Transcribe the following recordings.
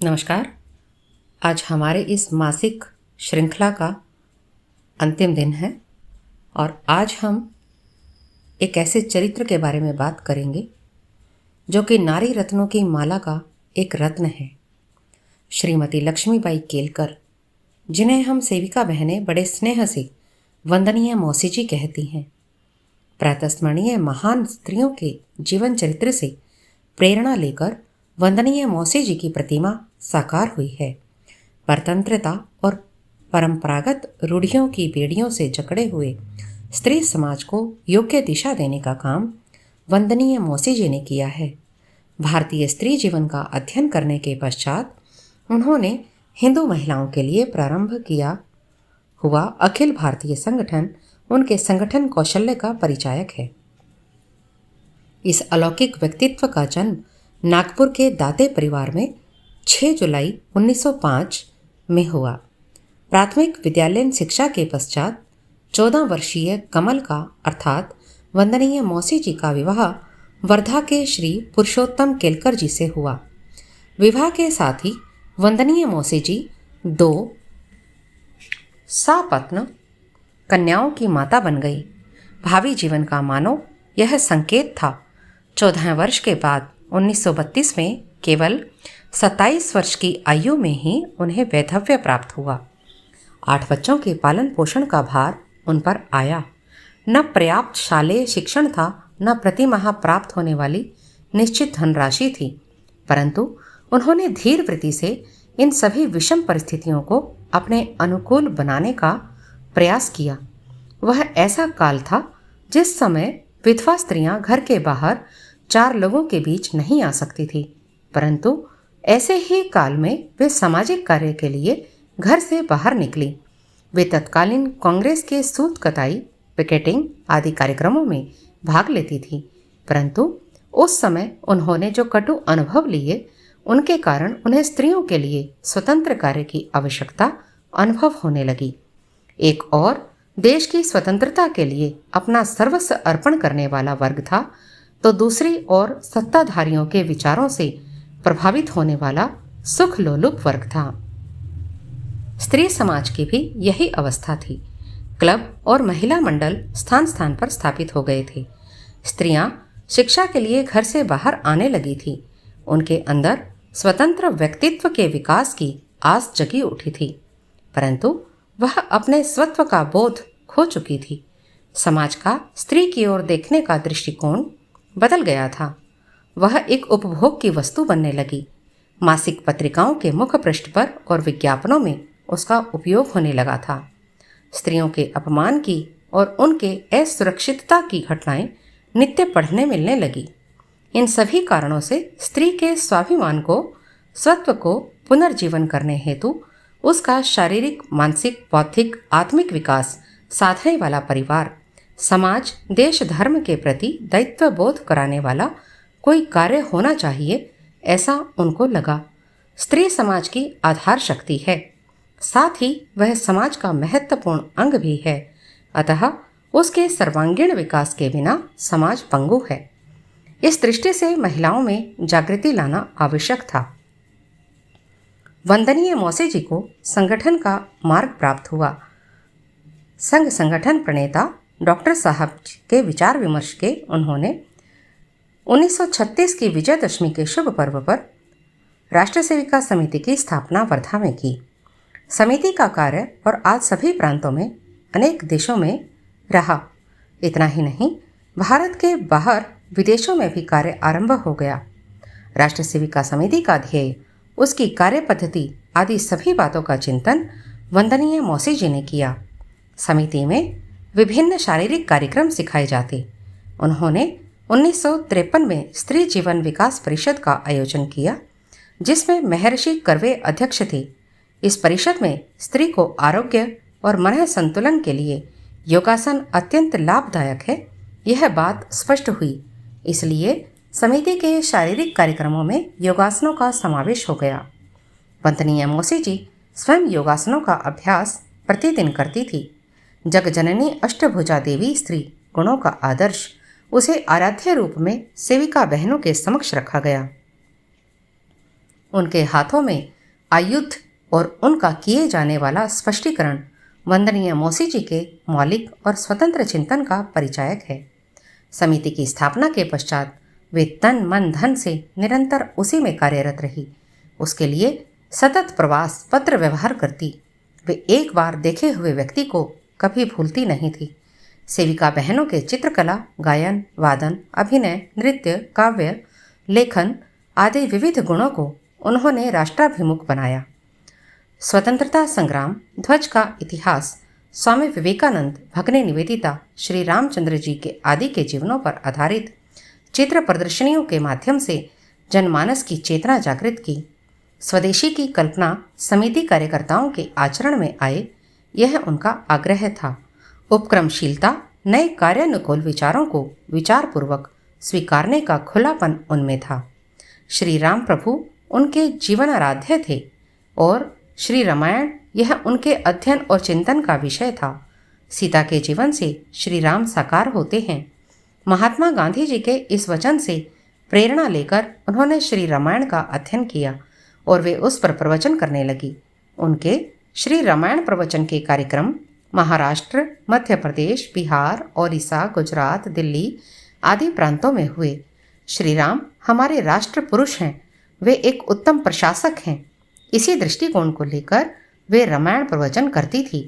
नमस्कार। आज हमारे इस मासिक श्रृंखला का अंतिम दिन है और आज हम एक ऐसे चरित्र के बारे में बात करेंगे जो कि नारी रत्नों की माला का एक रत्न है। श्रीमती लक्ष्मीबाई केलकर, जिन्हें हम सेविका बहनें बड़े स्नेह से वंदनीय मौसी जी कहती हैं। प्रातस्मरणीय महान स्त्रियों के जीवन चरित्र से प्रेरणा लेकर वंदनीय मौसी जी की प्रतिमा साकार हुई है। परतंत्रता और परंपरागत रूढ़ियों की बेड़ियों से जकड़े हुए स्त्री समाज को योग्य दिशा देने का काम वंदनीय मौसी जी ने किया है। भारतीय स्त्री जीवन का अध्ययन करने के पश्चात उन्होंने हिंदू महिलाओं के लिए प्रारंभ किया हुआ अखिल भारतीय संगठन उनके संगठन कौशल्य का परिचायक है। इस अलौकिक व्यक्तित्व का जन्म नागपुर के दाते परिवार में 6 जुलाई 1905 में हुआ। प्राथमिक विद्यालयीन शिक्षा के पश्चात 14 वर्षीय कमल का अर्थात वंदनीय मौसी जी का विवाह वर्धा के श्री पुरुषोत्तम केलकर जी से हुआ। विवाह के साथ ही वंदनीय मौसी जी 2 सापत्न कन्याओं की माता बन गई। भावी जीवन का मानो यह संकेत था। 14 वर्ष के बाद 1932 में केवल 27 वर्ष की आयु में ही उन्हें वैधव्य प्राप्त हुआ। 8 बच्चों के पालन पोषण का भार उन पर आया। न पर्याप्त शालेय शिक्षण था, न प्रति माह प्राप्त होने वाली निश्चित धनराशि थी, परंतु उन्होंने धीर वृत्ति से इन सभी विषम परिस्थितियों को अपने अनुकूल बनाने का प्रयास किया। वह ऐसा काल था जिस समय विधवा स्त्रियां घर के बाहर 4 लोगों के बीच नहीं आ सकती थी, परंतु ऐसे ही काल में वे सामाजिक कार्य के लिए घर से बाहर निकली। वे तत्कालीन कांग्रेस के सूत कताई, पिकेटिंग आदि कार्यक्रमों में भाग लेती थी, परंतु उस समय उन्होंने जो कटु अनुभव लिए उनके कारण उन्हें स्त्रियों के लिए स्वतंत्र कार्य की आवश्यकता अनुभव होने लगी। एक और देश की स्वतंत्रता के लिए अपना सर्वस्व अर्पण करने वाला वर्ग था, तो दूसरी ओर सत्ताधारियों के विचारों से प्रभावित होने वाला सुख लोलुप वर्ग था। स्त्री समाज की भी यही अवस्था थी। क्लब और महिला मंडल स्थान स्थान पर स्थापित हो गए थे। स्त्रियां शिक्षा के लिए घर से बाहर आने लगी थी। उनके अंदर स्वतंत्र व्यक्तित्व के विकास की आस जगी उठी थी, परंतु वह अपने स्वत्व का बोध खो चुकी थी। समाज का स्त्री की ओर देखने का दृष्टिकोण बदल गया था। वह एक उपभोग की वस्तु बनने लगी। मासिक पत्रिकाओं के मुख्य पृष्ठ पर और विज्ञापनों में उसका उपयोग होने लगा था। स्त्रियों के अपमान की और उनके असुरक्षितता की घटनाएं नित्य पढ़ने मिलने लगी। इन सभी कारणों से स्त्री के स्वाभिमान को, स्वत्व को पुनर्जीवन करने हेतु उसका शारीरिक, मानसिक, बौद्धिक, आत्मिक विकास साधने वाला परिवार, समाज, देश, धर्म के प्रति दायित्व बोध कराने वाला कोई कार्य होना चाहिए, ऐसा उनको लगा। स्त्री समाज की आधार शक्ति है, साथ ही वह समाज का महत्वपूर्ण अंग भी है, अतः उसके सर्वांगीण विकास के बिना समाज पंगु है। इस दृष्टि से महिलाओं में जागृति लाना आवश्यक था। वंदनीय मौसी जी को संगठन का मार्ग प्राप्त हुआ। संघ संगठन प्रणेता डॉक्टर साहब के विचार विमर्श के उन्होंने 1936 की विजयदशमी के शुभ पर्व पर राष्ट्र सेविका समिति की स्थापना वर्धा में की। समिति का कार्य और आज सभी प्रांतों में, अनेक देशों में रहा। इतना ही नहीं, भारत के बाहर विदेशों में भी कार्य आरंभ हो गया। राष्ट्र सेविका समिति का ध्येय, उसकी कार्य पद्धति आदि सभी बातों का चिंतन वंदनीय मौसी जी ने किया। समिति में विभिन्न शारीरिक कार्यक्रम सिखाए जाते। उन्होंने 1953 में स्त्री जीवन विकास परिषद का आयोजन किया, जिसमें महर्षि कर्वे अध्यक्ष थे। इस परिषद में स्त्री को आरोग्य और मन संतुलन के लिए योगासन अत्यंत लाभदायक है, यह बात स्पष्ट हुई। इसलिए समिति के शारीरिक कार्यक्रमों में योगासनों का समावेश हो गया। वंदनीय मौसी जी स्वयं योगासनों का अभ्यास प्रतिदिन करती थी। जगजननी अष्टभुजा देवी स्त्री गुणों का आदर्श उसे आराध्य रूप में सेविका बहनों के समक्ष रखा गया। उनके हाथों में आयुध और उनका किए जाने वाला स्पष्टीकरण वंदनीय मौसी जी के मौलिक और स्वतंत्र चिंतन का परिचायक है। समिति की स्थापना के पश्चात वे तन मन धन से निरंतर उसी में कार्यरत रही। उसके लिए सतत प्रवास पत्र व्यवहार करती। वे एक बार देखे हुए व्यक्ति को कभी भूलती नहीं थी। सेविका बहनों के चित्रकला, गायन, वादन, अभिनय, नृत्य, काव्य, लेखन आदि विविध गुणों को उन्होंने राष्ट्राभिमुख बनाया। स्वतंत्रता संग्राम, ध्वज का इतिहास, स्वामी विवेकानंद, भगनी निवेदिता, श्री रामचंद्र जी के आदि के जीवनों पर आधारित चित्र प्रदर्शनियों के माध्यम से जनमानस की चेतना जागृत की। स्वदेशी की कल्पना समिति कार्यकर्ताओं के आचरण में आए, यह उनका आग्रह था। उपक्रमशीलता, नए कार्यानुकूल विचारों को विचारपूर्वक स्वीकारने का खुलापन उनमें था। श्री राम प्रभु उनके जीवनाराध्य थे और श्री रामायण यह उनके अध्ययन और चिंतन का विषय था। सीता के जीवन से श्री राम साकार होते हैं। महात्मा गांधी जी के इस वचन से प्रेरणा लेकर उन्होंने श्री रामायण का अध्ययन किया और वे उस पर प्रवचन करने लगी। उनके श्री रामायण प्रवचन के कार्यक्रम महाराष्ट्र, मध्य प्रदेश, बिहार, ओडिशा, गुजरात, दिल्ली आदि प्रांतों में हुए। श्री राम हमारे राष्ट्र पुरुष हैं, वे एक उत्तम प्रशासक हैं। इसी दृष्टिकोण को लेकर वे रामायण प्रवचन करती थी।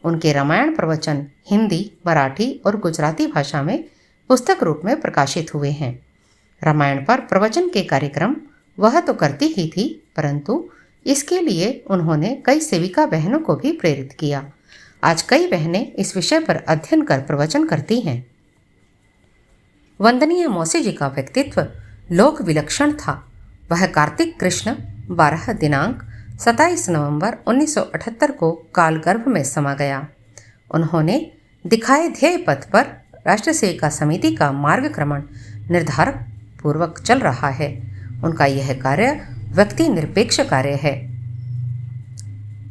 उनके रामायण प्रवचन हिंदी, मराठी और गुजराती भाषा में पुस्तक रूप में प्रकाशित हुए हैं। रामायण पर प्रवचन के कार्यक्रम वह तो करती ही थी, परंतु इसके लिए उन्होंने कई सेविका बहनों को भी प्रेरित किया। आज कई बहनें इस विषय पर अध्ययन कर प्रवचन करती हैं। वंदनीय मौसी जी का व्यक्तित्व लोक विलक्षण था। वह कार्तिक कृष्ण 12 दिनांक 27 नवंबर 1978 को कालगर्भ में समा गया। उन्होंने दिखाए ध्येय पथ पर राष्ट्र सेविका समिति का मार्गक्रमण निर्धारक पूर्वक चल रहा है। उनका यह कार्य व्यक्ति निरपेक्ष कार्य है,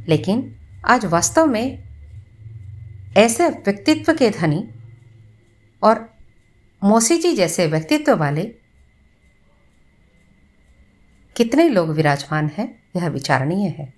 लेकिन आज वास्तव में ऐसे व्यक्तित्व के धनी और मौसी जी जैसे व्यक्तित्व वाले कितने लोग विराजमान हैं, यह विचारणीय है।